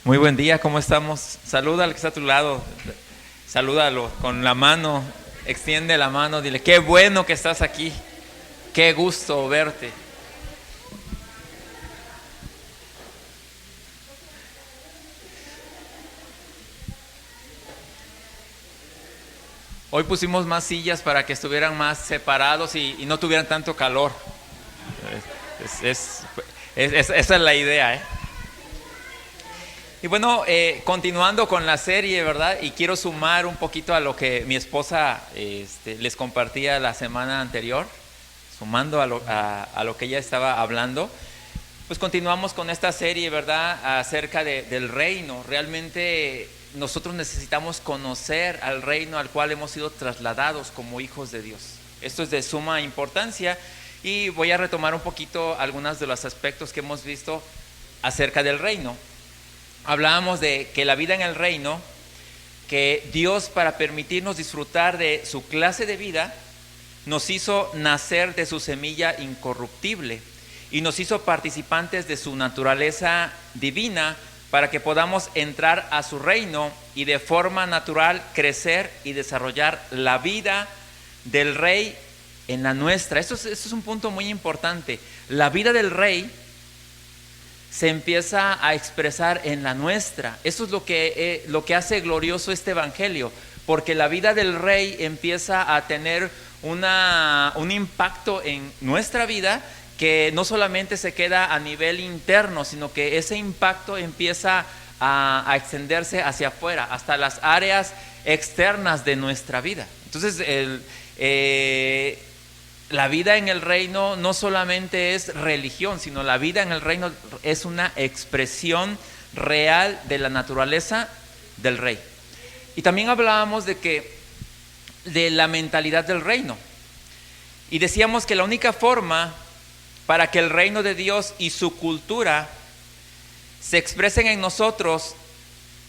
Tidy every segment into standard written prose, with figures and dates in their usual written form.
Muy buen día, ¿cómo estamos? Saluda al que está a tu lado, salúdalo con la mano, extiende la mano, dile, qué bueno que estás aquí, qué gusto verte. Hoy pusimos más sillas para que estuvieran más separados y no tuvieran tanto calor. Es- Esa es la idea, ¿eh? Y bueno, continuando con la serie, ¿verdad? Y quiero sumar un poquito a lo que mi esposa les compartía la semana anterior, sumando a lo que ella estaba hablando. Pues continuamos con esta serie, ¿verdad? Acerca del reino. Realmente nosotros necesitamos conocer al reino al cual hemos sido trasladados como hijos de Dios. Esto es de suma importancia y voy a retomar un poquito algunos de los aspectos que hemos visto acerca del reino. Hablábamos de que la vida en el reino, que Dios, para permitirnos disfrutar de su clase de vida, nos hizo nacer de su semilla incorruptible y nos hizo participantes de su naturaleza divina para que podamos entrar a su reino y de forma natural crecer y desarrollar la vida del rey en la nuestra. Esto es un punto muy importante. La vida del rey se empieza a expresar en la nuestra. Eso es lo que hace glorioso este evangelio, porque la vida del rey empieza a tener un impacto en nuestra vida que no solamente se queda a nivel interno, sino que ese impacto empieza a extenderse hacia afuera, hasta las áreas externas de nuestra vida. Entonces, la vida en el reino no solamente es religión, sino la vida en el reino es una expresión real de la naturaleza del rey. Y también hablábamos de la mentalidad del reino. Y decíamos que la única forma para que el reino de Dios y su cultura se expresen en nosotros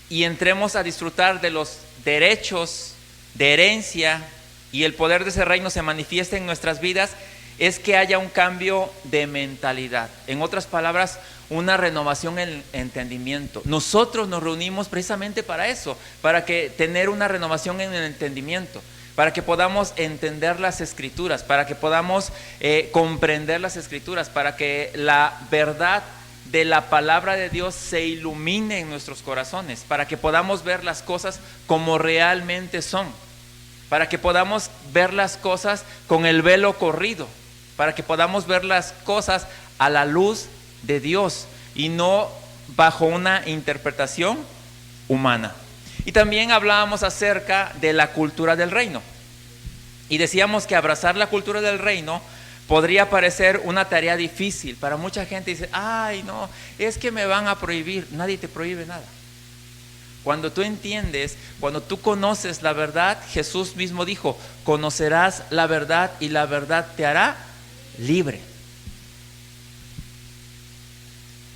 y entremos a disfrutar de los derechos de herencia y el poder de ese reino se manifiesta en nuestras vidas, es que haya un cambio de mentalidad. En otras palabras, una renovación en el entendimiento. Nosotros nos reunimos precisamente para eso, para que tener una renovación en el entendimiento, para que podamos entender las escrituras, para que podamos comprender las escrituras, para que la verdad de la palabra de Dios se ilumine en nuestros corazones, para que podamos ver las cosas como realmente son, para que podamos ver las cosas con el velo corrido, para que podamos ver las cosas a la luz de Dios y no bajo una interpretación humana. Y también hablábamos acerca de la cultura del reino. Y decíamos que abrazar la cultura del reino podría parecer una tarea difícil. Para mucha gente dice, ay no, es que me van a prohibir. Nadie te prohíbe nada. Cuando tú entiendes, cuando tú conoces la verdad, Jesús mismo dijo, conocerás la verdad y la verdad te hará libre.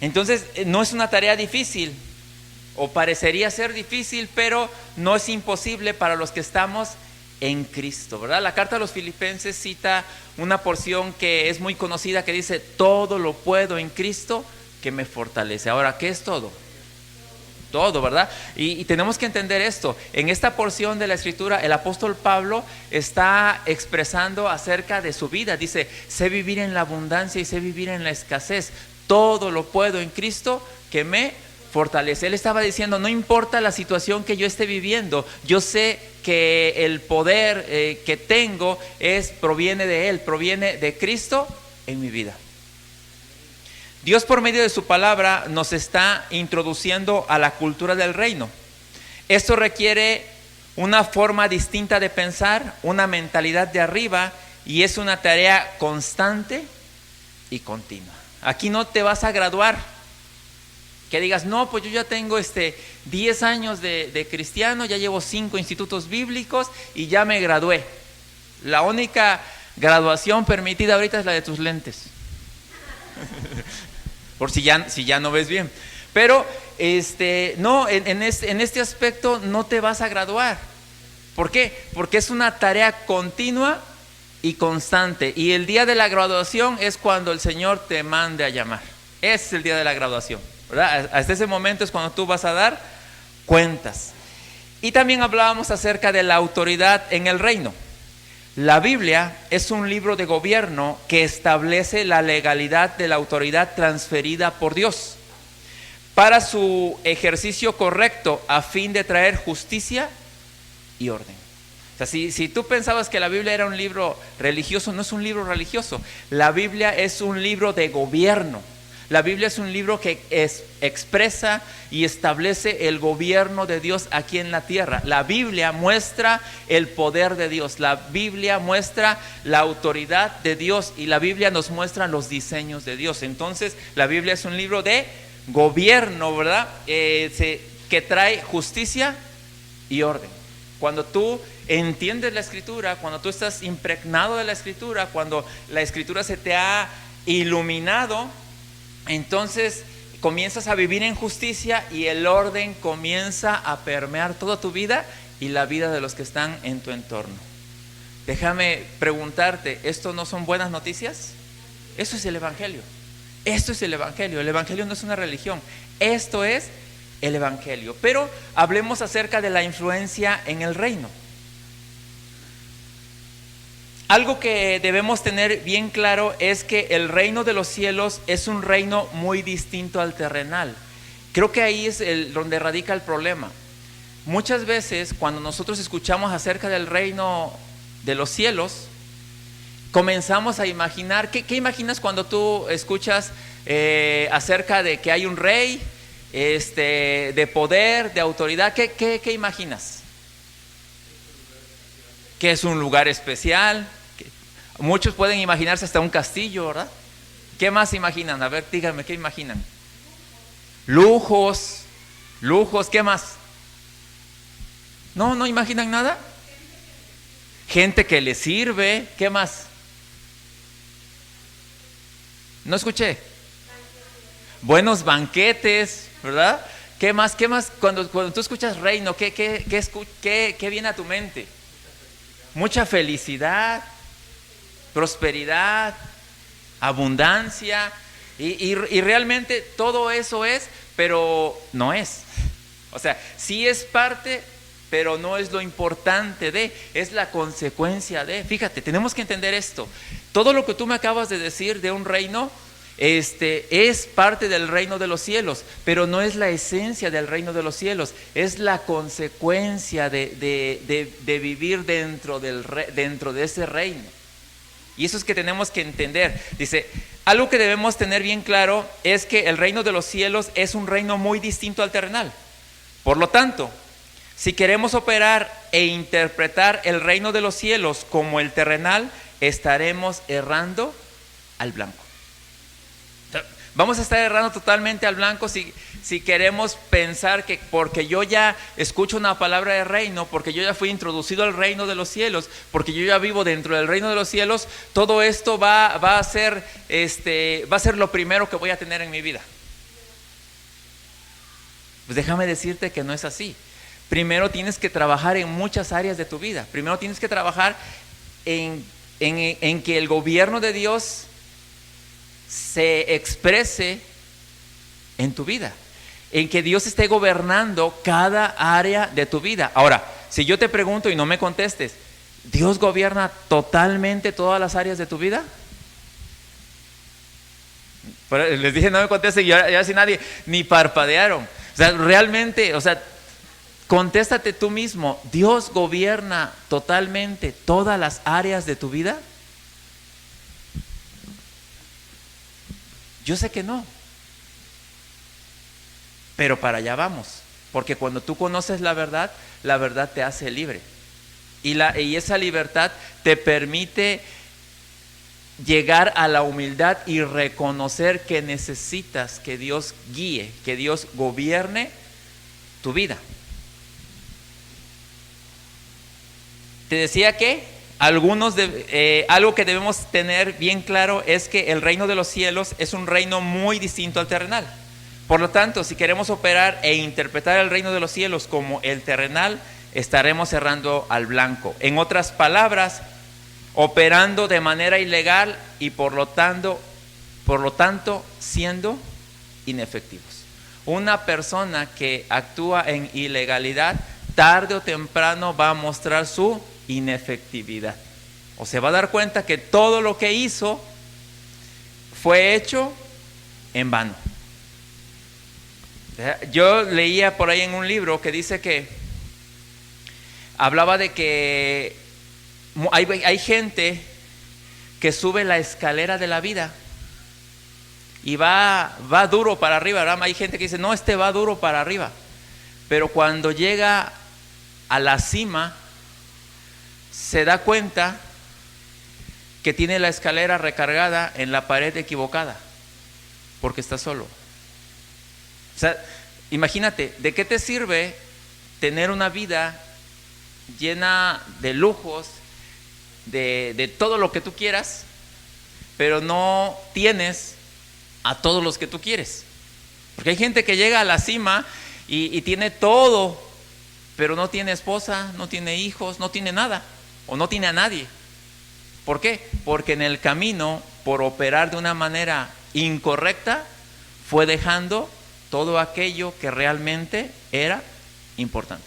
Entonces, no es una tarea difícil, o parecería ser difícil, pero no es imposible para los que estamos en Cristo, ¿verdad? La carta a los Filipenses cita una porción que es muy conocida que dice, todo lo puedo en Cristo que me fortalece. Ahora, ¿qué es todo? Todo, ¿verdad? Y tenemos que entender esto. En esta porción de la escritura, el apóstol Pablo está expresando acerca de su vida. Dice, sé vivir en la abundancia y sé vivir en la escasez. Todo lo puedo en Cristo que me fortalece. Él estaba diciendo, no importa la situación que yo esté viviendo, yo sé que el poder que tengo proviene de Él, proviene de Cristo en mi vida. Dios, por medio de su palabra, nos está introduciendo a la cultura del reino. Esto requiere una forma distinta de pensar, una mentalidad de arriba, y es una tarea constante y continua. Aquí no te vas a graduar, que digas, no, pues yo ya tengo 10 años de cristiano, ya llevo 5 institutos bíblicos y ya me gradué. La única graduación permitida ahorita es la de tus lentes. Por si ya no ves bien. Pero no, en este aspecto no te vas a graduar. ¿Por qué? Porque es una tarea continua y constante. Y el día de la graduación es cuando el Señor te mande a llamar. Ese es el día de la graduación. ¿verdad? Hasta ese momento es cuando tú vas a dar cuentas. Y también hablábamos acerca de la autoridad en el reino. La Biblia es un libro de gobierno que establece la legalidad de la autoridad transferida por Dios para su ejercicio correcto a fin de traer justicia y orden. O sea, si tú pensabas que la Biblia era un libro religioso, no es un libro religioso. La Biblia es un libro de gobierno. La Biblia es un libro que expresa y establece el gobierno de Dios aquí en la tierra. La Biblia muestra el poder de Dios. La Biblia muestra la autoridad de Dios y la Biblia nos muestra los diseños de Dios. Entonces, la Biblia es un libro de gobierno, ¿verdad? Que trae justicia y orden. Cuando tú entiendes la Escritura, cuando tú estás impregnado de la Escritura, cuando la Escritura se te ha iluminado, entonces comienzas a vivir en justicia y el orden comienza a permear toda tu vida y la vida de los que están en tu entorno. Déjame preguntarte, ¿esto no son buenas noticias? Eso es el Evangelio. Esto es el Evangelio. El Evangelio no es una religión. Esto es el Evangelio. Pero hablemos acerca de la influencia en el reino. Algo que debemos tener bien claro es que el reino de los cielos es un reino muy distinto al terrenal. Creo que ahí es donde radica el problema. Muchas veces cuando nosotros escuchamos acerca del reino de los cielos, comenzamos a imaginar, ¿qué imaginas cuando tú escuchas acerca de que hay un rey, de poder, de autoridad? ¿Qué imaginas? Que es un lugar especial. Muchos pueden imaginarse hasta un castillo, ¿verdad? ¿Qué más imaginan? A ver, díganme, ¿qué imaginan? Lujos, ¿qué más? ¿No imaginan nada? Gente que le sirve, ¿qué más? No escuché. Buenos banquetes, ¿verdad? ¿Qué más? Cuando tú escuchas reino, ¿qué viene a tu mente? Mucha felicidad, prosperidad, abundancia, y realmente todo eso es, pero no es. O sea, sí es parte, pero no es lo importante es la consecuencia de. Fíjate, tenemos que entender esto. Todo lo que tú me acabas de decir de un reino, es parte del reino de los cielos, pero no es la esencia del reino de los cielos, es la consecuencia de vivir dentro de ese reino. Y eso es que tenemos que entender. Dice, algo que debemos tener bien claro es que el reino de los cielos es un reino muy distinto al terrenal. Por lo tanto, si queremos operar e interpretar el reino de los cielos como el terrenal, estaremos errando al blanco. Vamos a estar errando totalmente al blanco si queremos pensar que porque yo ya escucho una palabra de reino, porque yo ya fui introducido al reino de los cielos, porque yo ya vivo dentro del reino de los cielos, todo esto va a ser lo primero que voy a tener en mi vida. Pues déjame decirte que no es así. Primero tienes que trabajar en muchas áreas de tu vida. Primero tienes que trabajar en que el gobierno de Dios se exprese en tu vida, en que Dios esté gobernando cada área de tu vida. Ahora, si yo te pregunto y no me contestes, ¿Dios gobierna totalmente todas las áreas de tu vida? Pero les dije no me contesten y ya si nadie ni parpadearon. O sea, realmente, contéstate tú mismo, ¿Dios gobierna totalmente todas las áreas de tu vida? Yo sé que no, pero para allá vamos, porque cuando tú conoces la verdad te hace libre, y esa libertad te permite llegar a la humildad y reconocer que necesitas que Dios guíe, que Dios gobierne tu vida. Te decía que algo que debemos tener bien claro es que el reino de los cielos es un reino muy distinto al terrenal. Por lo tanto, si queremos operar e interpretar el reino de los cielos como el terrenal, estaremos errando al blanco. En otras palabras, operando de manera ilegal y por lo tanto siendo inefectivos. Una persona que actúa en ilegalidad, tarde o temprano va a mostrar su inefectividad. O se va a dar cuenta que todo lo que hizo fue hecho en vano. Yo leía por ahí en un libro que dice que hablaba de que hay gente que sube la escalera de la vida y va duro para arriba, ¿verdad? Hay gente que dice, no, va duro para arriba. Pero cuando llega a la cima, se da cuenta que tiene la escalera recargada en la pared equivocada, porque está solo. O sea, imagínate, ¿de qué te sirve tener una vida llena de lujos, de todo lo que tú quieras, pero no tienes a todos los que tú quieres? Porque hay gente que llega a la cima y tiene todo, pero no tiene esposa, no tiene hijos, no tiene nada, o no tiene a nadie. ¿Por qué? Porque en el camino, por operar de una manera incorrecta, fue dejando todo aquello que realmente era importante.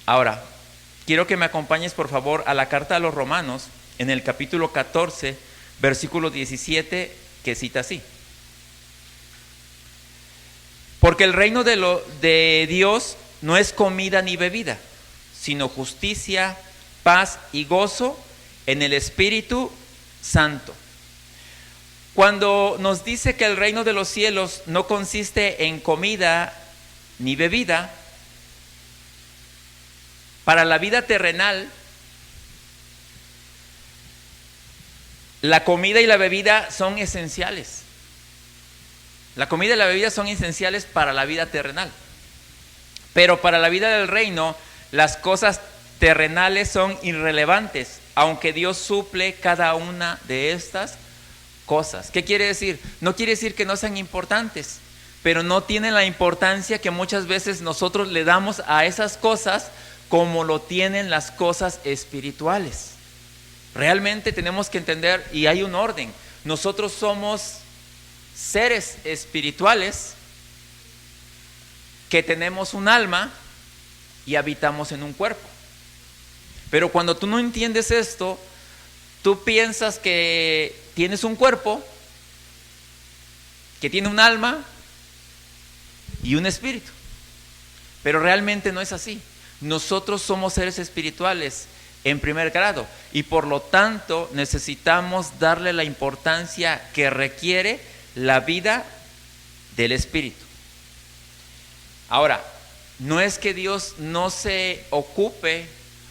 Ahora, quiero que me acompañes por favor a la carta a los Romanos, en el capítulo 14, versículo 17, que cita así: porque el reino de Dios no es comida ni bebida, sino justicia, paz y gozo en el Espíritu Santo. Cuando nos dice que el reino de los cielos no consiste en comida ni bebida, para la vida terrenal, la comida y la bebida son esenciales. La comida y la bebida son esenciales para la vida terrenal. Pero para la vida del reino, las cosas terrenales son irrelevantes, aunque Dios suple cada una de estas cosas. ¿Qué quiere decir? No quiere decir que no sean importantes, pero no tienen la importancia que muchas veces nosotros le damos a esas cosas como lo tienen las cosas espirituales. Realmente tenemos que entender, y hay un orden. Nosotros somos seres espirituales que tenemos un alma y habitamos en un cuerpo. Pero cuando tú no entiendes esto, tú piensas que tienes un cuerpo que tiene un alma y un espíritu. Pero realmente no es así. Nosotros somos seres espirituales en primer grado y por lo tanto necesitamos darle la importancia que requiere la vida del espíritu. Ahora, no es que Dios no se ocupe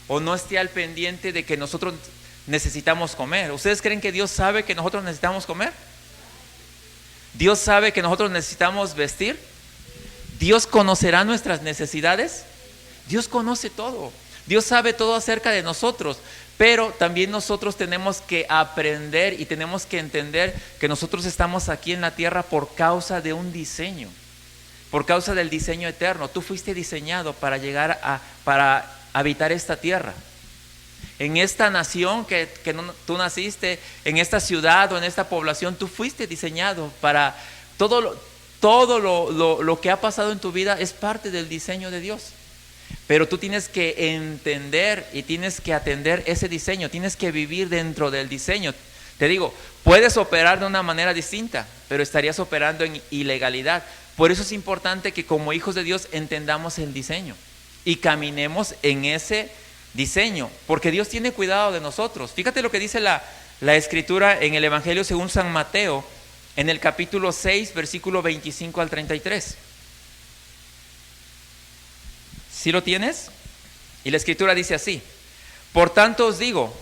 o no esté al pendiente de que nosotros necesitamos comer. ¿Ustedes creen que Dios sabe que nosotros necesitamos comer? ¿Dios sabe que nosotros necesitamos vestir? ¿Dios conocerá nuestras necesidades? Dios conoce todo. Dios sabe todo acerca de nosotros, pero también nosotros tenemos que aprender y tenemos que entender que nosotros estamos aquí en la tierra por causa de un diseño, por causa del diseño eterno. Tú fuiste diseñado para para habitar esta tierra. En esta nación tú naciste, en esta ciudad o en esta población, tú fuiste diseñado para todo lo que ha pasado en tu vida es parte del diseño de Dios. Pero tú tienes que entender y tienes que atender ese diseño, tienes que vivir dentro del diseño. Te digo, puedes operar de una manera distinta, pero estarías operando en ilegalidad. Por eso es importante que como hijos de Dios entendamos el diseño y caminemos en ese diseño, porque Dios tiene cuidado de nosotros. Fíjate lo que dice la Escritura en el Evangelio según San Mateo, en el capítulo 6, versículo 25 al 33. ¿Sí lo tienes? Y la Escritura dice así: por tanto os digo,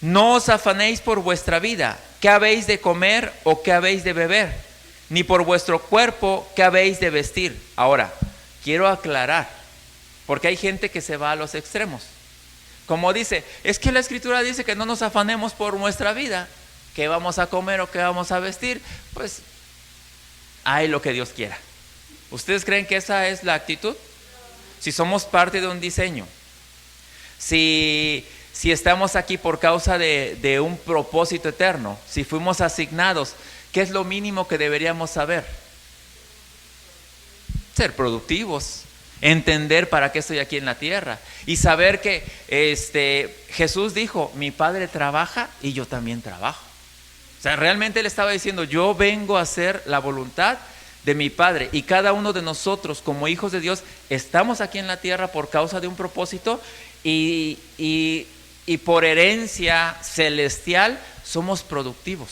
no os afanéis por vuestra vida, qué habéis de comer o qué habéis de beber, ni por vuestro cuerpo, qué habéis de vestir. Ahora, quiero aclarar, porque hay gente que se va a los extremos. Como dice, es que la Escritura dice que no nos afanemos por nuestra vida, qué vamos a comer o qué vamos a vestir. Pues, hay lo que Dios quiera. ¿Ustedes creen que esa es la actitud? Si somos parte de un diseño, si estamos aquí por causa de un propósito eterno, si fuimos asignados, ¿qué es lo mínimo que deberíamos saber? Ser productivos, entender para qué estoy aquí en la tierra y saber que Jesús dijo, mi Padre trabaja y yo también trabajo. O sea, realmente Él estaba diciendo, yo vengo a hacer la voluntad de mi Padre, y cada uno de nosotros como hijos de Dios estamos aquí en la tierra por causa de un propósito y por herencia celestial somos productivos.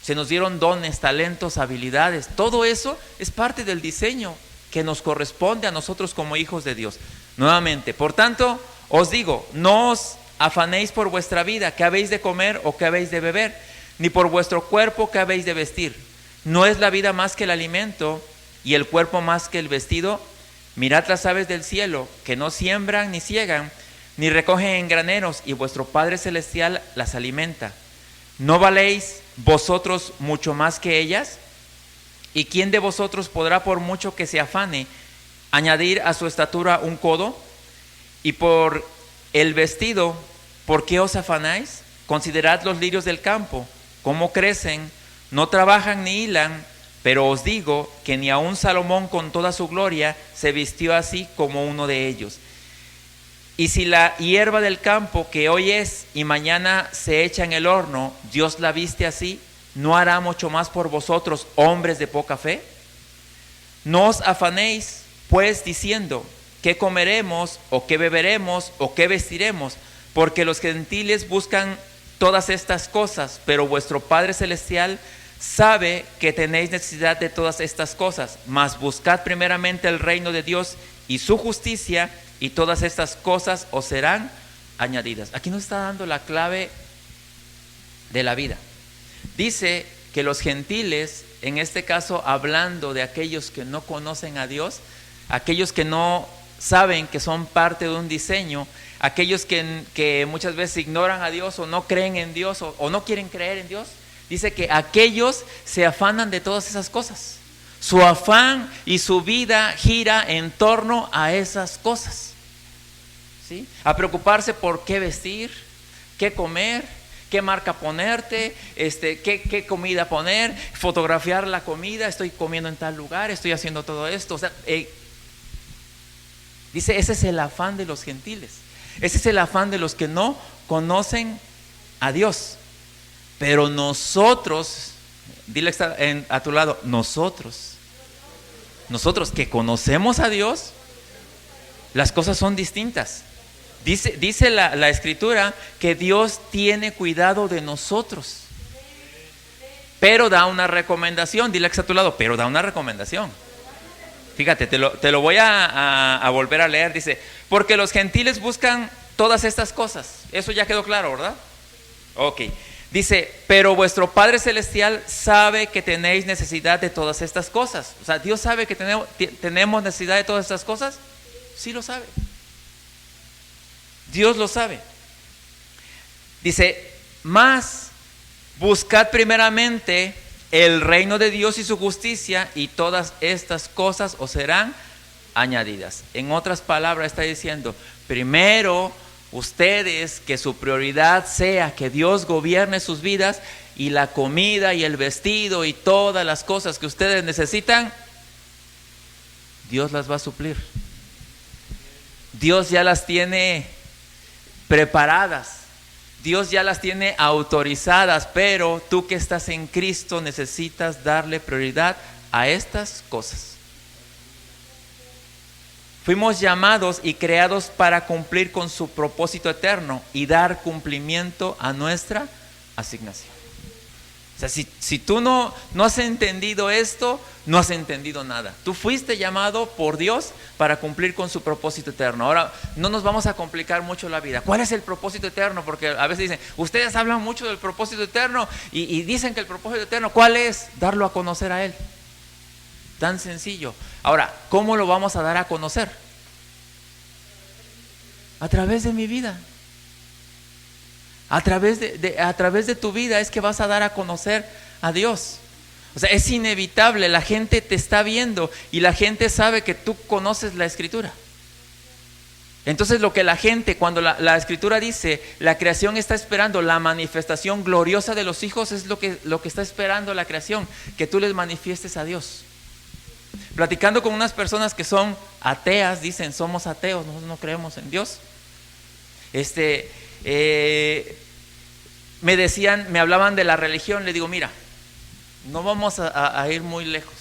Se nos dieron dones, talentos, habilidades. Todo eso es parte del diseño que nos corresponde a nosotros como hijos de Dios. Nuevamente, por tanto, os digo, no os afanéis por vuestra vida, qué habéis de comer o qué habéis de beber, ni por vuestro cuerpo, qué habéis de vestir. ¿No es la vida más que el alimento y el cuerpo más que el vestido? Mirad las aves del cielo, que no siembran ni ciegan, ni recogen en graneros, y vuestro Padre Celestial las alimenta. ¿No valéis vosotros mucho más que ellas? ¿Y quién de vosotros podrá, por mucho que se afane, añadir a su estatura un codo? Y por el vestido, ¿por qué os afanáis? Considerad los lirios del campo, cómo crecen, no trabajan ni hilan, pero os digo que ni aun Salomón con toda su gloria se vistió así como uno de ellos. Y si la hierba del campo que hoy es y mañana se echa en el horno, Dios la viste así, ¿no hará mucho más por vosotros, hombres de poca fe? No os afanéis, pues, diciendo, ¿qué comeremos, o qué beberemos, o qué vestiremos? Porque los gentiles buscan todas estas cosas, pero vuestro Padre Celestial sabe que tenéis necesidad de todas estas cosas. Mas buscad primeramente el reino de Dios y su justicia, y todas estas cosas os serán añadidas. Aquí nos está dando la clave de la vida. Dice que los gentiles, en este caso hablando de aquellos que no conocen a Dios, aquellos que no saben que son parte de un diseño, aquellos que muchas veces ignoran a Dios o no creen en Dios o no quieren creer en Dios, dice que aquellos se afanan de todas esas cosas. Su afán y su vida gira en torno a esas cosas, ¿sí? A preocuparse por qué vestir, qué comer, qué marca ponerte, qué comida poner, fotografiar la comida, estoy comiendo en tal lugar, estoy haciendo todo esto. O sea, dice, ese es el afán de los gentiles. Ese es el afán de los que no conocen a Dios. Pero nosotros, dile a tu lado, nosotros que conocemos a Dios, las cosas son distintas. Dice la Escritura que Dios tiene cuidado de nosotros, pero da una recomendación. Dile a tu lado, pero da una recomendación. Fíjate, te lo voy a volver a leer. Dice, porque los gentiles buscan todas estas cosas. Eso ya quedó claro, ¿verdad? Ok. Dice, pero vuestro Padre Celestial sabe que tenéis necesidad de todas estas cosas. O sea, ¿Dios sabe que tenemos necesidad de todas estas cosas? Sí lo sabe. Dios lo sabe. Dice, mas buscad primeramente el reino de Dios y su justicia, y todas estas cosas os serán añadidas. En otras palabras está diciendo, primero ustedes, que su prioridad sea que Dios gobierne sus vidas, y la comida y el vestido y todas las cosas que ustedes necesitan, Dios las va a suplir. Dios ya las tiene preparadas, Dios ya las tiene autorizadas, pero tú que estás en Cristo necesitas darle prioridad a estas cosas. Fuimos llamados y creados para cumplir con su propósito eterno y dar cumplimiento a nuestra asignación. O sea, si tú no has entendido esto, no has entendido nada. Tú fuiste llamado por Dios para cumplir con su propósito eterno. Ahora, no nos vamos a complicar mucho la vida. ¿Cuál es el propósito eterno? Porque a veces dicen, ustedes hablan mucho del propósito eterno y dicen que el propósito eterno, ¿cuál es? Darlo a conocer a Él. Tan sencillo. Ahora, ¿cómo lo vamos a dar a conocer? A través de mi vida. A través de tu vida es que vas a dar a conocer a Dios. O sea, es inevitable, la gente te está viendo y la gente sabe que tú conoces la Escritura. Entonces lo que la gente, cuando la Escritura dice, la creación está esperando la manifestación gloriosa de los hijos, es lo que está esperando la creación, que tú les manifiestes a Dios. Platicando con unas personas que son ateas, dicen, somos ateos, nosotros no creemos en Dios. Me decían, me hablaban de la religión, le digo, mira, no vamos a ir muy lejos.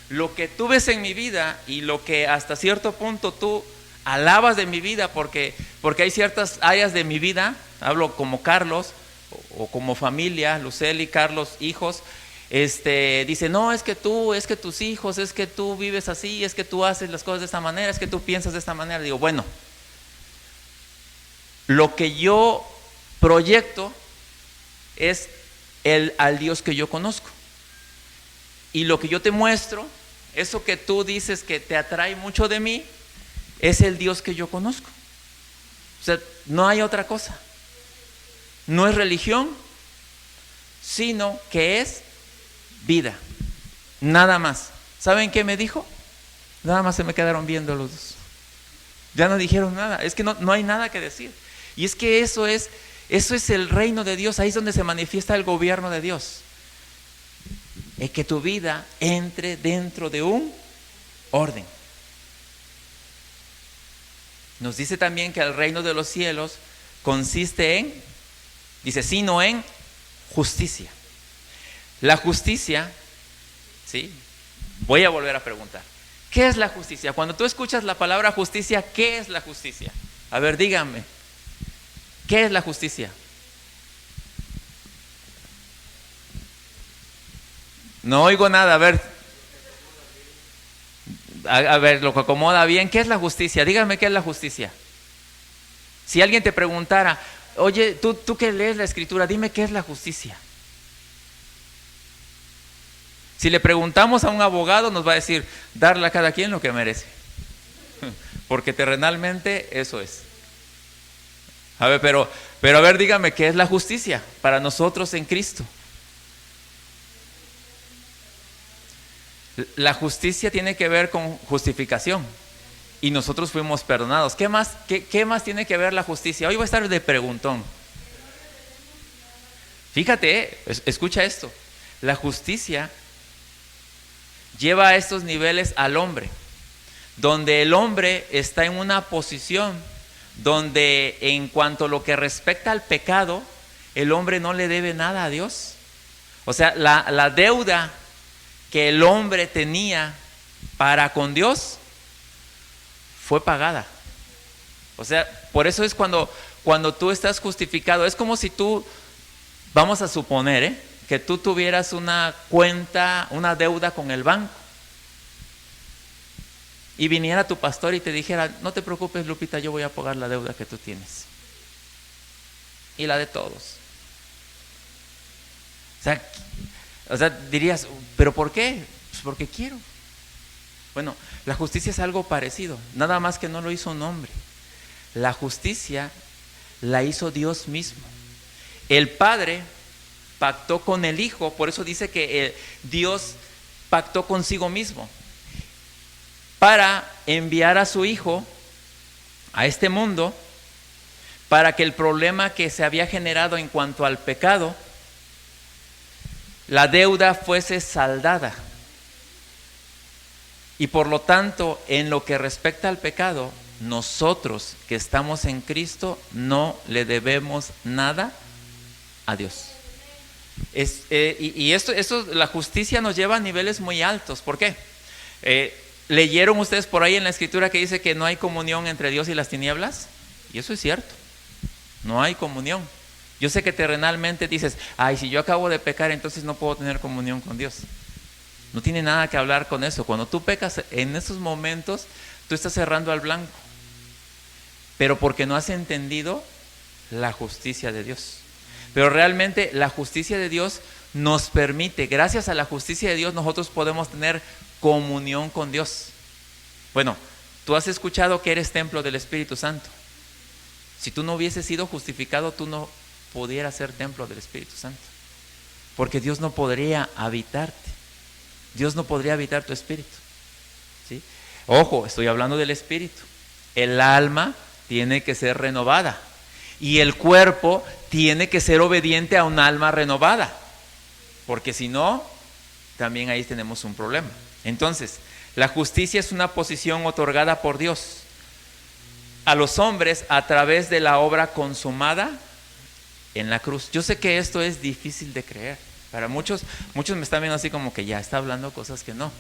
Lo que tú ves en mi vida y lo que hasta cierto punto tú alabas de mi vida, porque hay ciertas áreas de mi vida, hablo como Carlos o como familia, Luceli, Carlos, hijos, dice, no, es que tus hijos, es que tú vives así, es que tú haces las cosas de esta manera, es que tú piensas de esta manera. Digo, bueno, lo que yo proyecto es al Dios que yo conozco. Y lo que yo te muestro, eso que tú dices que te atrae mucho de mí, es el Dios que yo conozco. O sea, no hay otra cosa. No es religión, sino que es vida. Nada más. ¿Saben qué me dijo? Nada más se me quedaron viendo los dos. Ya no dijeron nada. Es que no hay nada que decir. Y es que eso es el reino de Dios. Ahí es donde se manifiesta el gobierno de Dios. Es que tu vida entre dentro de un orden. Nos dice también que el reino de los cielos consiste en, dice, sino en justicia. La justicia, ¿sí? Voy a volver a preguntar, ¿qué es la justicia? Cuando tú escuchas la palabra justicia, ¿qué es la justicia? A ver, díganme, ¿qué es la justicia? No oigo nada, a ver, lo que acomoda bien. ¿Qué es la justicia? Dígame qué es la justicia. Si alguien te preguntara, oye, tú que lees la Escritura, dime qué es la justicia. Si le preguntamos a un abogado, nos va a decir, darle a cada quien lo que merece. Porque terrenalmente eso es. A ver, pero a ver, dígame qué es la justicia para nosotros en Cristo. La justicia tiene que ver con justificación y nosotros fuimos perdonados. ¿Qué más tiene que ver la justicia? Hoy voy a estar de preguntón. Fíjate, escucha esto. La justicia lleva a estos niveles al hombre, donde el hombre está en una posición donde en cuanto a lo que respecta al pecado, el hombre no le debe nada a Dios. O sea, la deuda que el hombre tenía para con Dios fue pagada. O sea, por eso es cuando tú estás justificado, es como si tú, vamos a suponer, que tú tuvieras una cuenta, una deuda con el banco y viniera tu pastor y te dijera, no te preocupes, Lupita, yo voy a pagar la deuda que tú tienes y la de todos. O sea, dirías, ¿pero por qué? Pues porque quiero. Bueno, la justicia es algo parecido, nada más que no lo hizo un hombre. La justicia la hizo Dios mismo. El Padre pactó con el Hijo, por eso dice que Dios pactó consigo mismo para enviar a su Hijo a este mundo para que el problema que se había generado en cuanto al pecado, la deuda fuese saldada. Y por lo tanto, en lo que respecta al pecado, nosotros que estamos en Cristo no le debemos nada a Dios. Esto, la justicia nos lleva a niveles muy altos. ¿Por qué? ¿Leyeron ustedes por ahí en la Escritura que dice que no hay comunión entre Dios y las tinieblas? Y eso es cierto. No hay comunión. Yo sé que terrenalmente dices, ay, si yo acabo de pecar, entonces no puedo tener comunión con Dios. No tiene nada que hablar con eso. Cuando tú pecas, en esos momentos, tú estás cerrando al blanco. Pero porque no has entendido la justicia de Dios. Pero realmente la justicia de Dios nos permite, gracias a la justicia de Dios, nosotros podemos tener comunión con Dios. Bueno, tú has escuchado que eres templo del Espíritu Santo. Si tú no hubieses sido justificado, tú no pudieras ser templo del Espíritu Santo. Porque Dios no podría habitarte. Dios no podría habitar tu espíritu. ¿Sí? Ojo, estoy hablando del espíritu. El alma tiene que ser renovada. Y el cuerpo tiene que ser obediente a un alma renovada. Porque si no, también ahí tenemos un problema. Entonces, la justicia es una posición otorgada por Dios a los hombres a través de la obra consumada en la cruz. Yo sé que esto es difícil de creer. Para muchos me están viendo así como que ya está hablando cosas que no.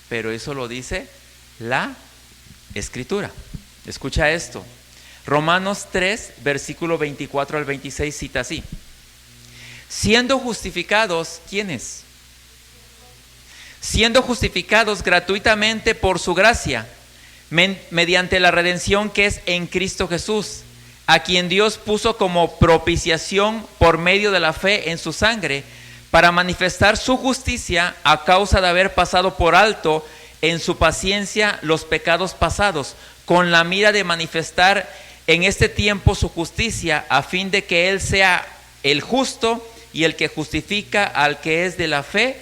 Pero eso lo dice la Escritura. Escucha esto. Romanos 3, versículo 24 al 26 cita así. Siendo justificados, ¿quiénes? Siendo justificados gratuitamente por su gracia, mediante la redención que es en Cristo Jesús, a quien Dios puso como propiciación por medio de la fe en su sangre, para manifestar su justicia a causa de haber pasado por alto en su paciencia los pecados pasados, con la mira de manifestar en este tiempo su justicia, a fin de que Él sea el justo y el que justifica al que es de la fe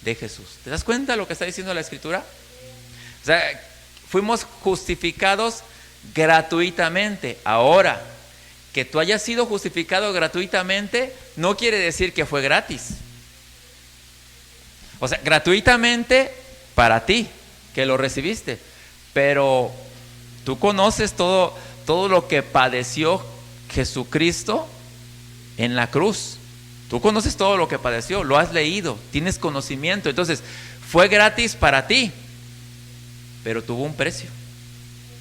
de Jesús. ¿Te das cuenta de lo que está diciendo la Escritura? O sea, fuimos justificados gratuitamente. Ahora, que tú hayas sido justificado gratuitamente no quiere decir que fue gratis. O sea, gratuitamente para ti, que lo recibiste. Pero tú conoces todo lo que padeció Jesucristo en la cruz. Tú conoces todo lo que padeció, lo has leído, tienes conocimiento. Entonces, fue gratis para ti, pero tuvo un precio.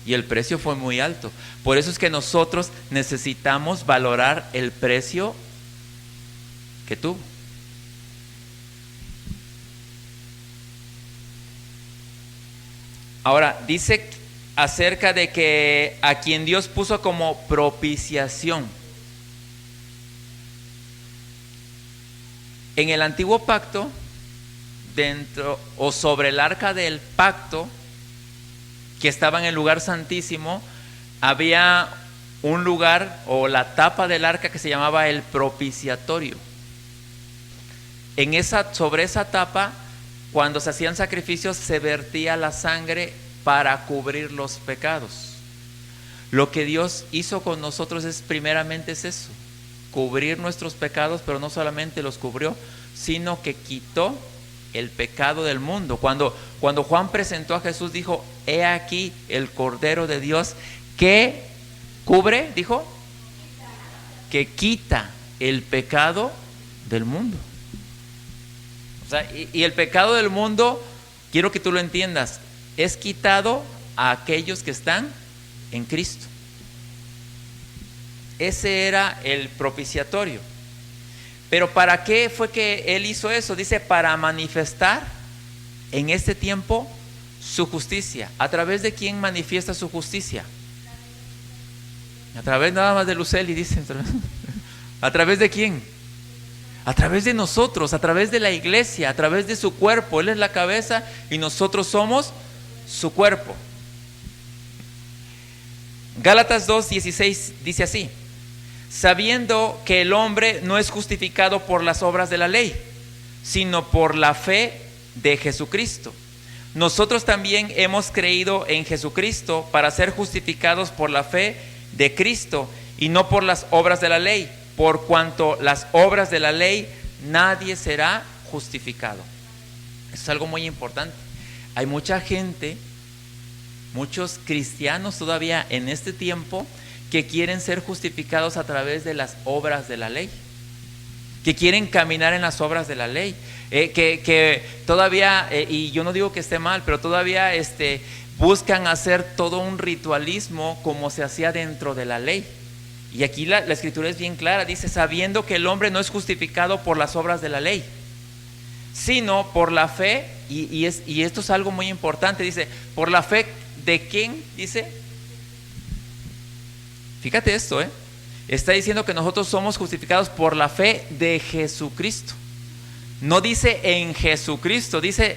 Y el precio fue muy alto. Por eso es que nosotros necesitamos valorar el precio que tuvo. Ahora, dice acerca de que a quien Dios puso como propiciación. En el antiguo pacto, dentro o sobre el arca del pacto, que estaba en el lugar santísimo, había un lugar o la tapa del arca que se llamaba el propiciatorio. Sobre esa tapa, cuando se hacían sacrificios, se vertía la sangre para cubrir los pecados. Lo que Dios hizo con nosotros primeramente es eso, cubrir nuestros pecados, pero no solamente los cubrió, sino que quitó el pecado del mundo. Cuando Juan presentó a Jesús, dijo: he aquí el Cordero de Dios que cubre, dijo, que quita el pecado del mundo. O sea, y el pecado del mundo, quiero que tú lo entiendas, es quitado a aquellos que están en Cristo. Ese era el propiciatorio. Pero ¿para qué fue que Él hizo eso? Dice, para manifestar en este tiempo su justicia. ¿A través de quién manifiesta su justicia? A través nada más de Luceli, dice. ¿A través de quién? A través de nosotros, a través de la iglesia, a través de su cuerpo. Él es la cabeza y nosotros somos su cuerpo. Gálatas 2:16 dice así: sabiendo que el hombre no es justificado por las obras de la ley, sino por la fe de Jesucristo. Nosotros también hemos creído en Jesucristo para ser justificados por la fe de Cristo y no por las obras de la ley, por cuanto las obras de la ley nadie será justificado. Eso es algo muy importante. Hay mucha gente, muchos cristianos todavía en este tiempo, que quieren ser justificados a través de las obras de la ley, que quieren caminar en las obras de la ley, que todavía, y yo no digo que esté mal, pero todavía buscan hacer todo un ritualismo como se hacía dentro de la ley. Y aquí la Escritura es bien clara, dice: sabiendo que el hombre no es justificado por las obras de la ley, sino por la fe, y esto es algo muy importante, dice, por la fe de quién, dice. Fíjate esto, está diciendo que nosotros somos justificados por la fe de Jesucristo. No dice en Jesucristo, dice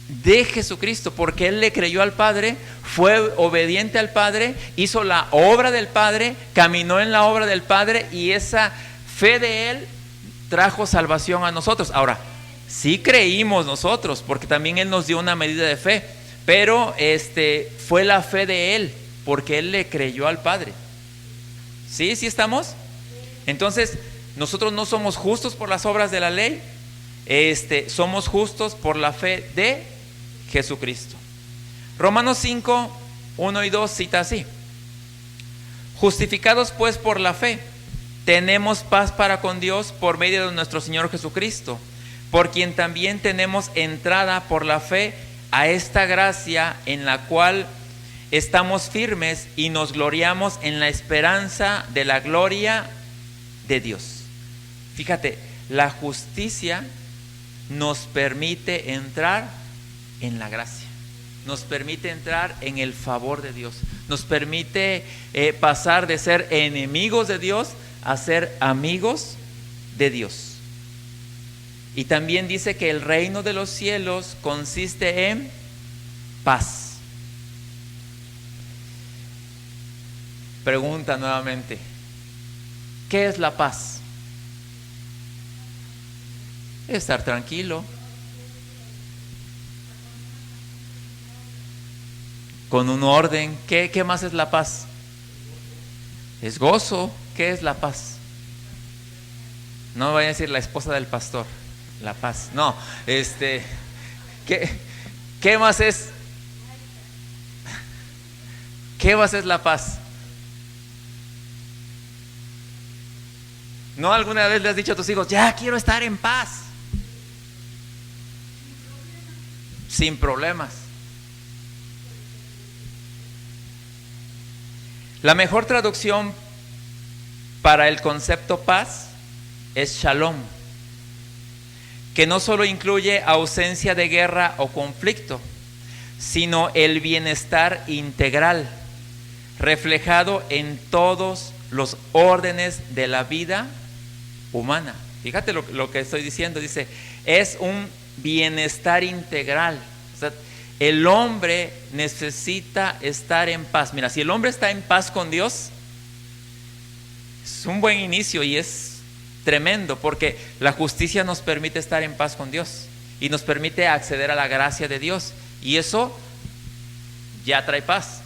de Jesucristo, porque Él le creyó al Padre, fue obediente al Padre, hizo la obra del Padre, caminó en la obra del Padre, y esa fe de Él trajo salvación a nosotros. Ahora, sí creímos nosotros, porque también Él nos dio una medida de fe, pero fue la fe de Él, porque Él le creyó al Padre. ¿Sí? ¿Sí estamos? Entonces, nosotros no somos justos por las obras de la ley, somos justos por la fe de Jesucristo. Romanos 5, 1 y 2 cita así: justificados pues por la fe, tenemos paz para con Dios por medio de nuestro Señor Jesucristo, por quien también tenemos entrada por la fe a esta gracia en la cual estamos firmes y nos gloriamos en la esperanza de la gloria de Dios. Fíjate, la justicia nos permite entrar en la gracia, nos permite entrar en el favor de Dios, nos permite pasar de ser enemigos de Dios a ser amigos de Dios. Y también dice que el reino de los cielos consiste en paz. Pregunta nuevamente: ¿qué es la paz? Estar tranquilo, con un orden. ¿Qué más es la paz? Es gozo. ¿Qué es la paz? No voy a decir la esposa del pastor, la paz. No, ¿qué más es? ¿Qué más es la paz? ¿No alguna vez le has dicho a tus hijos, ya quiero estar en paz? Sin problemas. La mejor traducción para el concepto paz es shalom, que no solo incluye ausencia de guerra o conflicto, sino el bienestar integral, reflejado en todos los órdenes de la vida humana. Fíjate lo que estoy diciendo, dice, es un bienestar integral. O sea, el hombre necesita estar en paz. Mira, si el hombre está en paz con Dios, es un buen inicio y es tremendo, porque la justicia nos permite estar en paz con Dios y nos permite acceder a la gracia de Dios, y eso ya trae paz.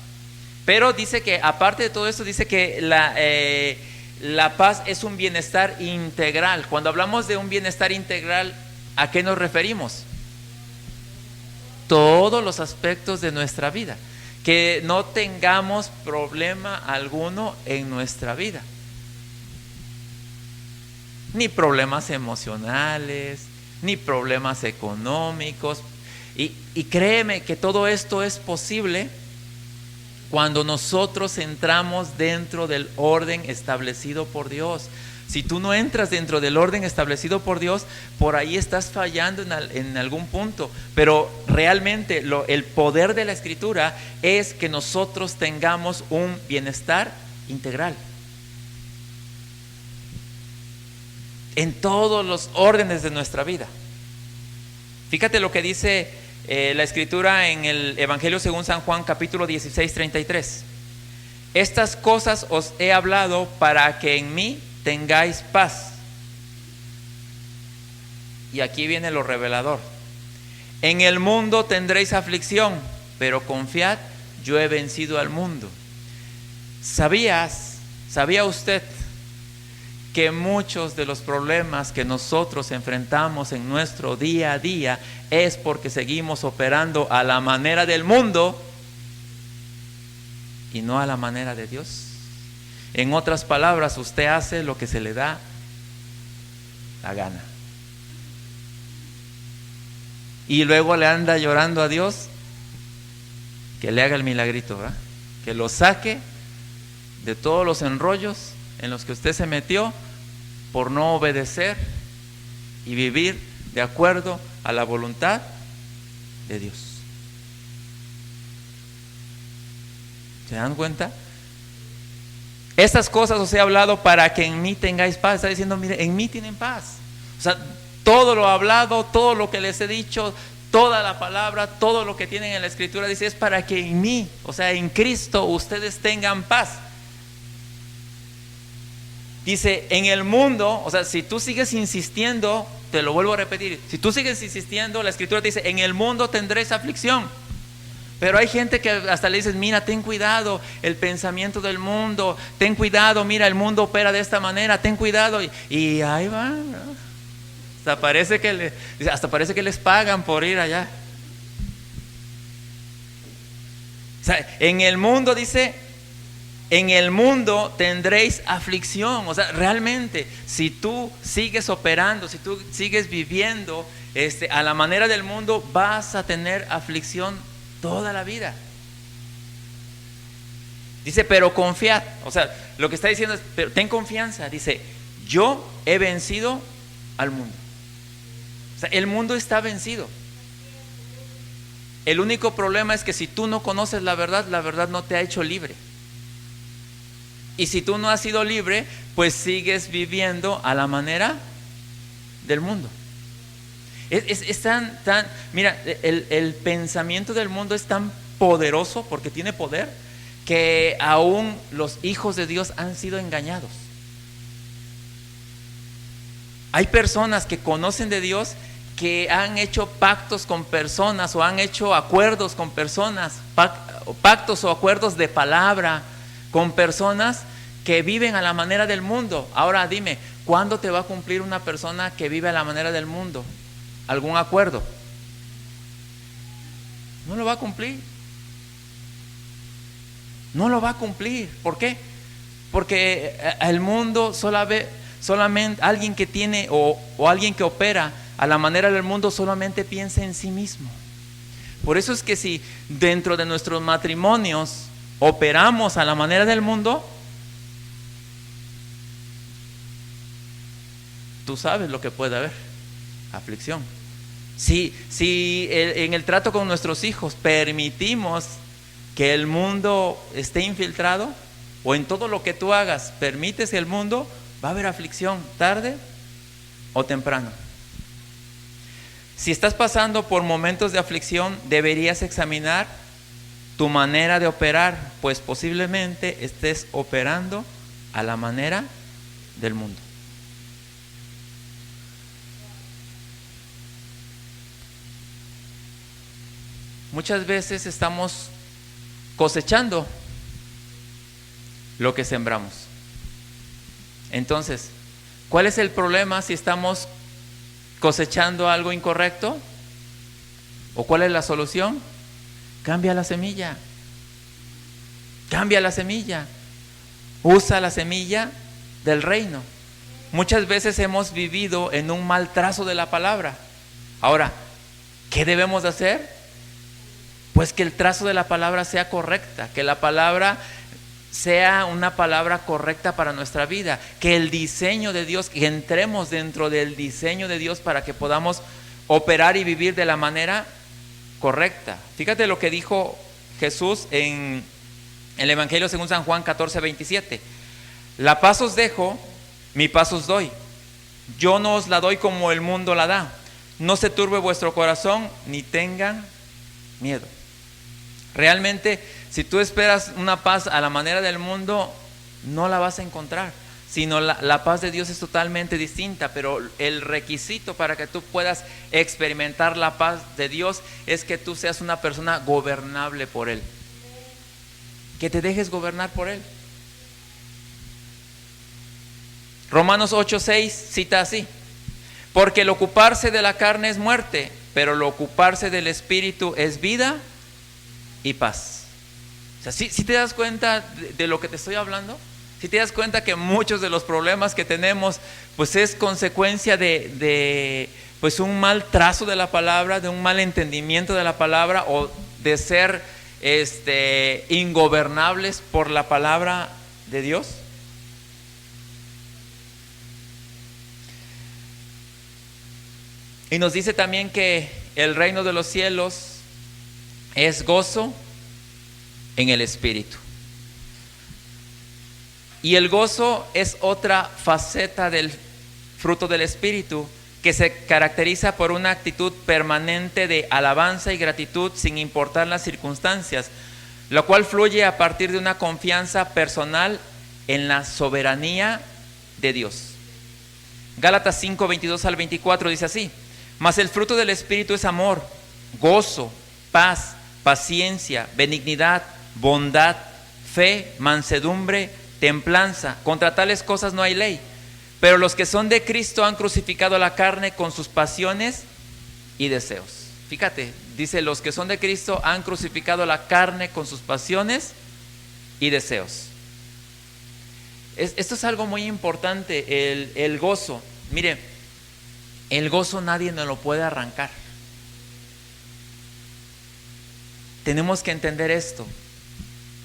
Pero dice que aparte de todo esto, dice que la paz es un bienestar integral. Cuando hablamos de un bienestar integral, ¿a qué nos referimos? Todos los aspectos de nuestra vida, que no tengamos problema alguno en nuestra vida, ni problemas emocionales, ni problemas económicos. Y créeme que todo esto es posible cuando nosotros entramos dentro del orden establecido por Dios. Si tú no entras dentro del orden establecido por Dios, por ahí estás fallando en algún punto. Pero realmente el poder de la Escritura es que nosotros tengamos un bienestar integral en todos los órdenes de nuestra vida. Fíjate lo que dice la Escritura en el Evangelio según San Juan, capítulo 16, 33. Estas cosas os he hablado para que en mí tengáis paz. Y aquí viene lo revelador: en el mundo tendréis aflicción, pero confiad, yo he vencido al mundo. ¿Sabía usted que muchos de los problemas que nosotros enfrentamos en nuestro día a día es porque seguimos operando a la manera del mundo y no a la manera de Dios? En otras palabras, usted hace lo que se le da la gana y luego le anda llorando a Dios que le haga el milagrito, ¿verdad? Que lo saque de todos los enrollos en los que usted se metió por no obedecer y vivir de acuerdo a la voluntad de Dios. ¿Se dan cuenta? Estas cosas os he hablado para que en mí tengáis paz. Está diciendo, mire, en mí tienen paz. O sea, todo lo hablado, todo lo que les he dicho, toda la palabra, todo lo que tienen en la Escritura, dice, es para que en mí, o sea, en Cristo, ustedes tengan paz. Dice, en el mundo, o sea, si tú sigues insistiendo, te lo vuelvo a repetir, si tú sigues insistiendo, la Escritura dice, en el mundo tendréis aflicción, Pero hay gente que hasta le dices, mira, ten cuidado, el pensamiento del mundo, ten cuidado, mira, el mundo opera de esta manera, ten cuidado. Y ahí va, ¿no? Hasta parece que les pagan por ir allá. O sea, en el mundo dice, en el mundo tendréis aflicción. O sea, realmente, si tú sigues operando, si tú sigues viviendo a la manera del mundo, vas a tener aflicción toda la vida. Dice, pero confiad. O sea, lo que está diciendo es, pero ten confianza. Dice, yo he vencido al mundo. O sea, el mundo está vencido. El único problema es que si tú no conoces la verdad no te ha hecho libre. Y si tú no has sido libre, pues sigues viviendo a la manera del mundo. Es tan, mira, el pensamiento del mundo es tan poderoso porque tiene poder que aún los hijos de Dios han sido engañados. Hay personas que conocen de Dios que han hecho pactos con personas o han hecho acuerdos con personas, pactos o acuerdos de palabra con personas que viven a la manera del mundo. Ahora dime, ¿cuándo te va a cumplir una persona que vive a la manera del mundo? ¿Algún acuerdo? No lo va a cumplir. No lo va a cumplir. ¿Por qué? Porque el mundo solamente alguien que tiene o alguien que opera a la manera del mundo solamente piensa en sí mismo. Por eso es que si dentro de nuestros matrimonios operamos a la manera del mundo, tú sabes lo que puede haber: aflicción. Si en el trato con nuestros hijos permitimos que el mundo esté infiltrado, o en todo lo que tú hagas permites el mundo, va a haber aflicción tarde o temprano. Si estás pasando por momentos de aflicción, deberías examinar tu manera de operar, pues posiblemente estés operando a la manera del mundo. Muchas veces estamos cosechando lo que sembramos. Entonces, ¿cuál es el problema si estamos cosechando algo incorrecto? ¿O cuál es la solución? Cambia la semilla. Cambia la semilla. Usa la semilla del reino. Muchas veces hemos vivido en un mal trazo de la palabra. Ahora, ¿qué debemos de hacer? Pues que el trazo de la palabra sea correcta, que la palabra sea una palabra correcta para nuestra vida, que el diseño de Dios, que entremos dentro del diseño de Dios para que podamos operar y vivir de la manera correcta. Fíjate lo que dijo Jesús en el Evangelio según San Juan 14:27. La paz os dejo, mi paz os doy. Yo no os la doy como el mundo la da. No se turbe vuestro corazón, ni tengan miedo. Realmente, si tú esperas una paz a la manera del mundo, no la vas a encontrar, sino la paz de Dios es totalmente distinta. Pero el requisito para que tú puedas experimentar la paz de Dios es que tú seas una persona gobernable por Él, que te dejes gobernar por Él. Romanos 8:6 cita así: porque el ocuparse de la carne es muerte, pero el ocuparse del Espíritu es vida y paz. O sea, ¿sí te das cuenta de lo que te estoy hablando? ¿Sí te das cuenta que muchos de los problemas que tenemos pues es consecuencia de pues un mal trazo de la palabra, de un mal entendimiento de la palabra, o de ser ingobernables por la palabra de Dios? Y nos dice también que el reino de los cielos es gozo en el Espíritu. Y el gozo es otra faceta del fruto del Espíritu, que se caracteriza por una actitud permanente de alabanza y gratitud sin importar las circunstancias, lo cual fluye a partir de una confianza personal en la soberanía de Dios. Gálatas 5:22 al 24 dice así: mas el fruto del Espíritu es amor, gozo, paz, paciencia, benignidad, bondad, fe, mansedumbre, templanza. Contra tales cosas no hay ley. Pero los que son de Cristo han crucificado la carne con sus pasiones y deseos. Fíjate, dice, los que son de Cristo han crucificado la carne con sus pasiones y deseos. Esto es algo muy importante, el gozo. Mire, el gozo nadie nos lo puede arrancar. Tenemos que entender esto.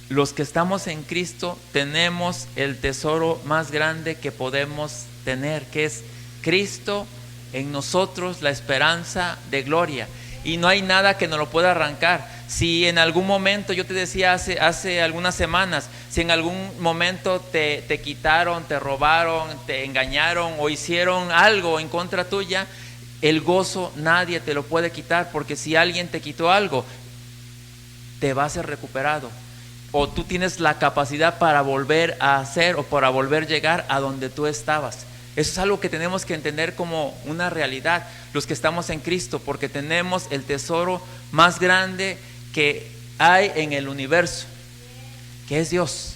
Los que estamos en Cristo tenemos el tesoro más grande que podemos tener, que es Cristo en nosotros, la esperanza de gloria. Y no hay nada que nos lo pueda arrancar. Si en algún momento, yo te decía hace algunas semanas, si en algún momento te quitaron, te robaron, te engañaron o hicieron algo en contra tuya, el gozo nadie te lo puede quitar, porque si alguien te quitó algo, te va a ser recuperado. O tú tienes la capacidad para volver a hacer o para volver a llegar a donde tú estabas. Eso es algo que tenemos que entender como una realidad, los que estamos en Cristo, porque tenemos el tesoro más grande que hay en el universo, que es Dios,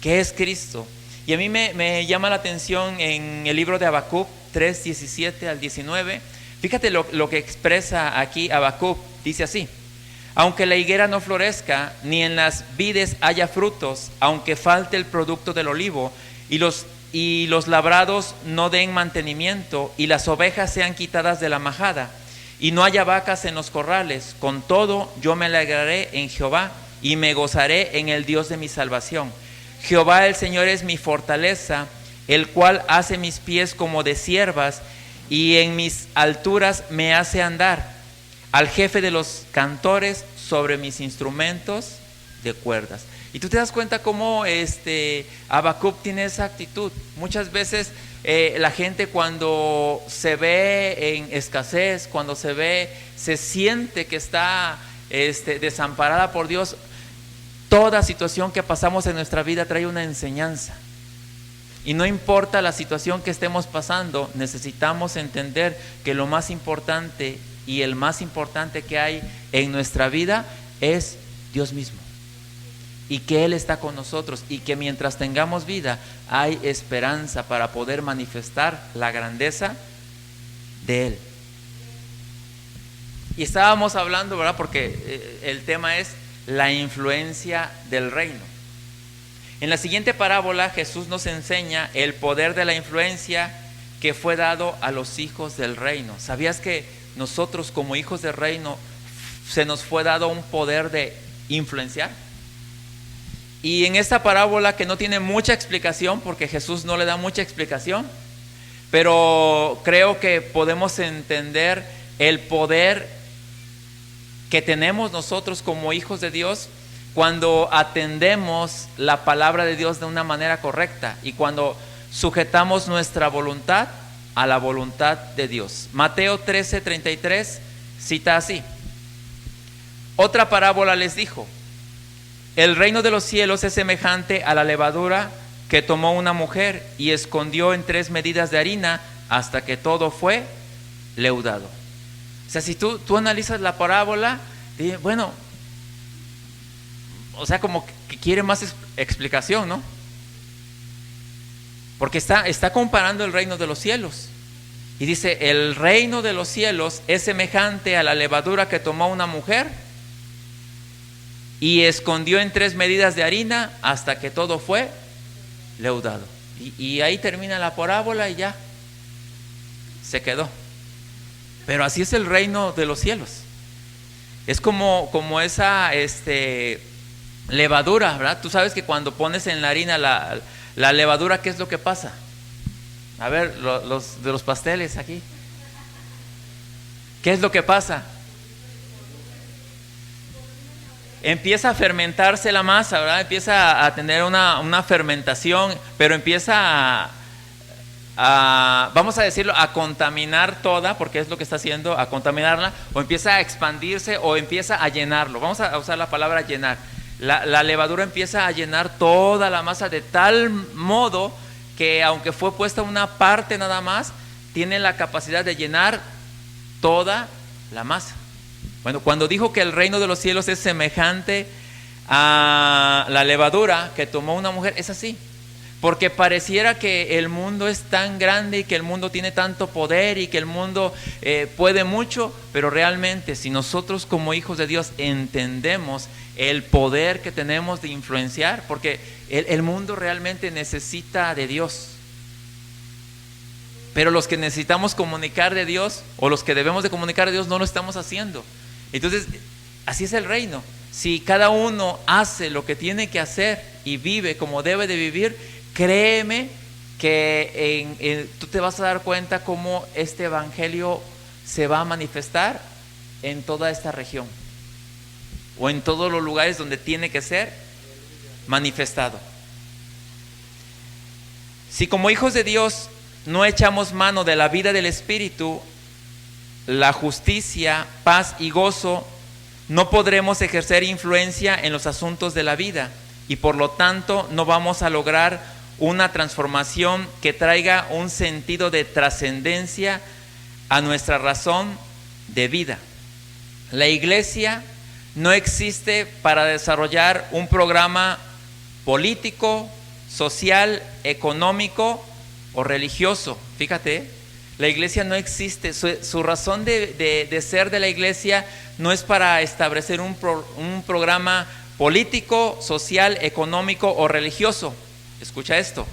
que es Cristo. Y a mí me llama la atención en el libro de Habacuc 3, 17 al 19. Fíjate lo que expresa aquí Habacuc, dice así: aunque la higuera no florezca, ni en las vides haya frutos, aunque falte el producto del olivo, y los labrados no den mantenimiento, y las ovejas sean quitadas de la majada, y no haya vacas en los corrales, con todo yo me alegraré en Jehová, y me gozaré en el Dios de mi salvación. Jehová el Señor es mi fortaleza, el cual hace mis pies como de ciervas, y en mis alturas me hace andar. Al jefe de los cantores sobre mis instrumentos de cuerdas. Y tú te das cuenta cómo Habacuc tiene esa actitud. Muchas veces la gente, cuando se ve en escasez, cuando se siente que está desamparada por Dios, toda situación que pasamos en nuestra vida trae una enseñanza. Y no importa la situación que estemos pasando, necesitamos entender que lo más importante y el más importante que hay en nuestra vida es Dios mismo, y que Él está con nosotros, y que mientras tengamos vida hay esperanza para poder manifestar la grandeza de Él. Y estábamos hablando, ¿verdad? Porque el tema es la influencia del reino. En la siguiente parábola Jesús nos enseña el poder de la influencia que fue dado a los hijos del reino. ¿Sabías que nosotros como hijos del reino se nos fue dado un poder de influenciar? Y en esta parábola, que no tiene mucha explicación, porque Jesús no le da mucha explicación, pero creo que podemos entender el poder que tenemos nosotros como hijos de Dios cuando atendemos la palabra de Dios de una manera correcta y cuando sujetamos nuestra voluntad a la voluntad de Dios. Mateo 13:33 cita así: otra parábola les dijo: el reino de los cielos es semejante a la levadura que tomó una mujer y escondió en 3 medidas de harina hasta que todo fue leudado. O sea, si tú analizas la parábola, bueno, o sea, como que quiere más explicación, ¿no? Porque está comparando el reino de los cielos. Y dice, el reino de los cielos es semejante a la levadura que tomó una mujer y escondió en 3 medidas de harina hasta que todo fue leudado. Y ahí termina la parábola y ya se quedó. Pero así es el reino de los cielos. Es como esa levadura, ¿verdad? Tú sabes que cuando pones en la harina la levadura, ¿qué es lo que pasa? A ver, los de los pasteles aquí. ¿Qué es lo que pasa? Empieza a fermentarse la masa, ¿verdad? Empieza a tener una fermentación, pero empieza vamos a decirlo, a contaminar toda, porque es lo que está haciendo, a contaminarla, o empieza a expandirse o empieza a llenarlo. Vamos a usar la palabra llenar. La levadura empieza a llenar toda la masa de tal modo que, aunque fue puesta una parte nada más, tiene la capacidad de llenar toda la masa. Bueno, cuando dijo que el reino de los cielos es semejante a la levadura que tomó una mujer, es así. Porque pareciera que el mundo es tan grande y que el mundo tiene tanto poder y que el mundo puede mucho, pero realmente si nosotros como hijos de Dios entendemos el poder que tenemos de influenciar, porque el mundo realmente necesita de Dios. Pero los que necesitamos comunicar de Dios, o los que debemos de comunicar de Dios, no lo estamos haciendo. Entonces, así es el reino. Si cada uno hace lo que tiene que hacer y vive como debe de vivir, créeme que tú te vas a dar cuenta cómo este evangelio se va a manifestar en toda esta región, o en todos los lugares donde tiene que ser manifestado. Si como hijos de Dios no echamos mano de la vida del Espíritu, la justicia, paz y gozo, no podremos ejercer influencia en los asuntos de la vida y por lo tanto no vamos a lograr una transformación que traiga un sentido de trascendencia a nuestra razón de vida. La iglesia no existe para desarrollar un programa político, social, económico o religioso. Fíjate, la iglesia no existe, su razón de ser de la iglesia no es para establecer un programa político, social, económico o religioso. Escucha esto,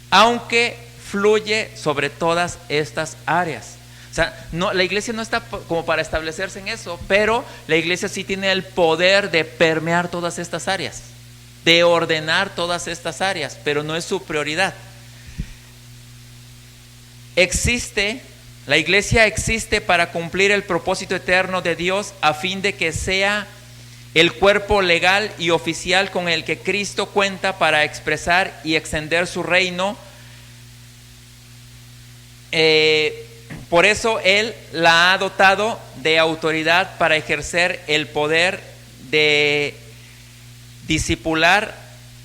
aunque fluye sobre todas estas áreas. O sea, no, la iglesia no está como para establecerse en eso, pero la iglesia sí tiene el poder de permear todas estas áreas, de ordenar todas estas áreas, pero no es su prioridad. La iglesia existe para cumplir el propósito eterno de Dios a fin de que sea el cuerpo legal y oficial con el que Cristo cuenta para expresar y extender su reino. Por eso Él la ha dotado de autoridad para ejercer el poder de discipular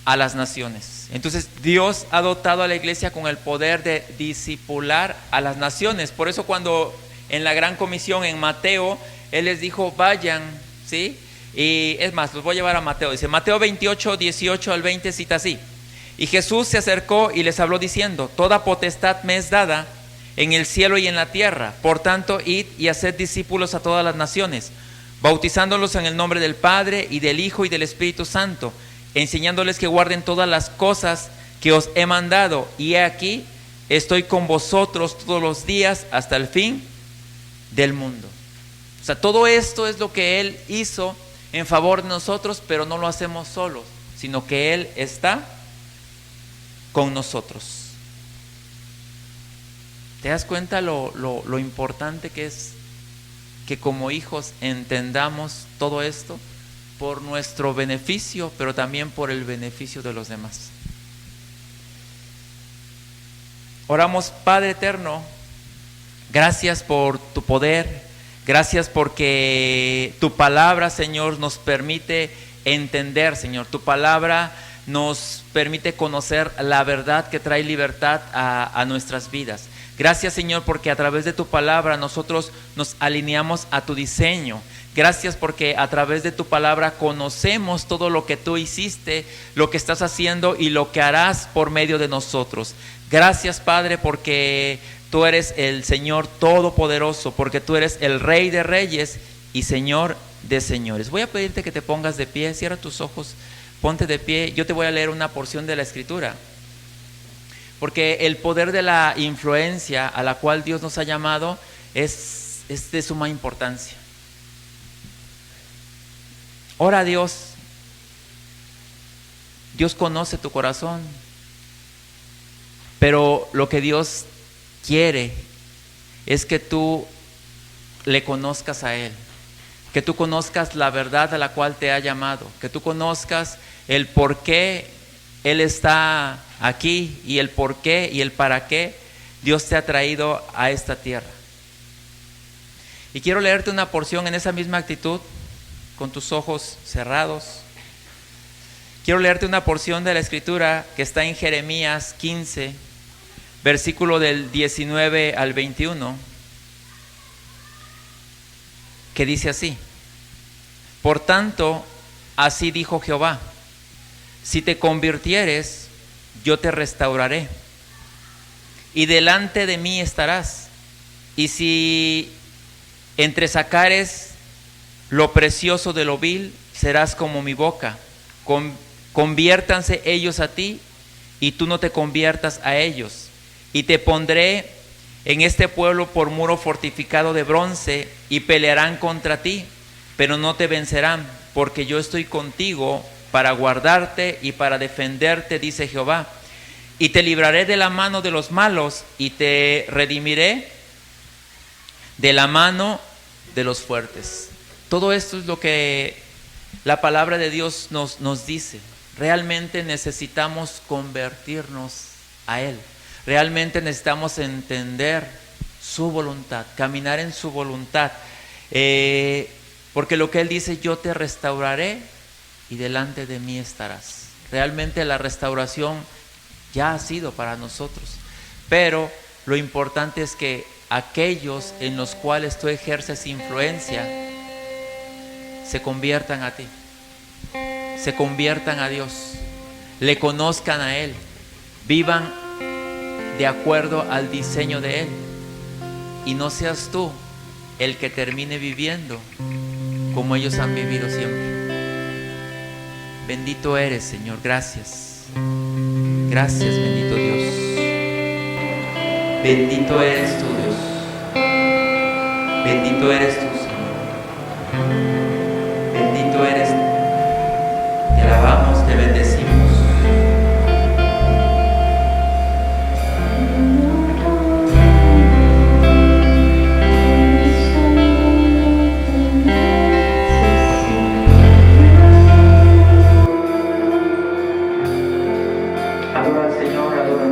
a las naciones. Entonces Dios ha dotado a la iglesia con el poder de discipular a las naciones. Por eso cuando en la gran comisión en Mateo, Él les dijo, vayan, ¿sí? Y es más, los voy a llevar a Mateo. Dice, Mateo 28, 18 al 20 cita así. Y Jesús se acercó y les habló diciendo, toda potestad me es dada en el cielo y en la tierra. Por tanto, id y haced discípulos a todas las naciones, bautizándolos en el nombre del Padre y del Hijo y del Espíritu Santo, enseñándoles que guarden todas las cosas que os he mandado. Y he aquí, estoy con vosotros todos los días hasta el fin del mundo. O sea, todo esto es lo que Él hizo en favor de nosotros, pero no lo hacemos solos, sino que Él está con nosotros. ¿Te das cuenta lo importante que es que como hijos entendamos todo esto por nuestro beneficio, pero también por el beneficio de los demás? Oramos, Padre eterno, gracias por tu poder, gracias porque tu palabra, Señor, nos permite entender, Señor. Tu palabra nos permite conocer la verdad que trae libertad a nuestras vidas. Gracias, Señor, porque a través de tu palabra nosotros nos alineamos a tu diseño. Gracias porque a través de tu palabra conocemos todo lo que tú hiciste, lo que estás haciendo y lo que harás por medio de nosotros. Gracias, Padre, porque tú eres el Señor Todopoderoso, porque tú eres el Rey de Reyes y Señor de Señores. Voy a pedirte que te pongas de pie, cierra tus ojos, ponte de pie. Yo te voy a leer una porción de la Escritura, porque el poder de la influencia a la cual Dios nos ha llamado es de suma importancia. Ora a Dios. Dios conoce tu corazón, pero lo que Dios quiere es que tú le conozcas a Él, que tú conozcas la verdad a la cual te ha llamado, que tú conozcas el por qué Él está aquí y el por qué y el para qué Dios te ha traído a esta tierra. Y quiero leerte una porción en esa misma actitud, con tus ojos cerrados. Quiero leerte una porción de la Escritura que está en Jeremías 15, versículo del 19 al 21, que dice así: Por tanto, así dijo Jehová: si te convirtieres, yo te restauraré, y delante de mí estarás. Y si entresacares lo precioso de lo vil, serás como mi boca. Conviértanse ellos a ti, y tú no te conviertas a ellos. Y te pondré en este pueblo por muro fortificado de bronce, y pelearán contra ti, pero no te vencerán, porque yo estoy contigo para guardarte y para defenderte, dice Jehová. Y te libraré de la mano de los malos, y te redimiré de la mano de los fuertes. Todo esto es lo que la palabra de Dios nos dice. Realmente necesitamos convertirnos a Él. Realmente necesitamos entender su voluntad, caminar en su voluntad. Porque lo que Él dice: yo te restauraré y delante de mí estarás. Realmente la restauración ya ha sido para nosotros. Pero lo importante es que aquellos en los cuales tú ejerces influencia se conviertan a ti, se conviertan a Dios, le conozcan a Él, vivan de acuerdo al diseño de Él, y no seas tú el que termine viviendo como ellos han vivido siempre. Bendito eres, Señor. Gracias. Gracias, bendito Dios. Bendito eres tú, Dios. Bendito eres tú, Señor. Bendito eres. Te alabamos, te bendecimos. Adora al Señor, adora.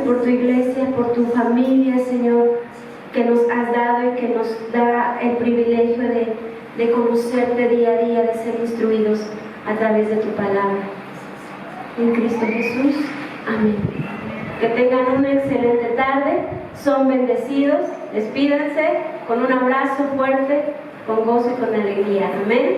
por tu iglesia, por tu familia, Señor, que nos has dado y que nos da el privilegio de conocerte día a día, de ser instruidos a través de tu palabra. En Cristo Jesús. Amén. Que tengan una excelente tarde, son bendecidos, despídanse con un abrazo fuerte, con gozo y con alegría. Amén.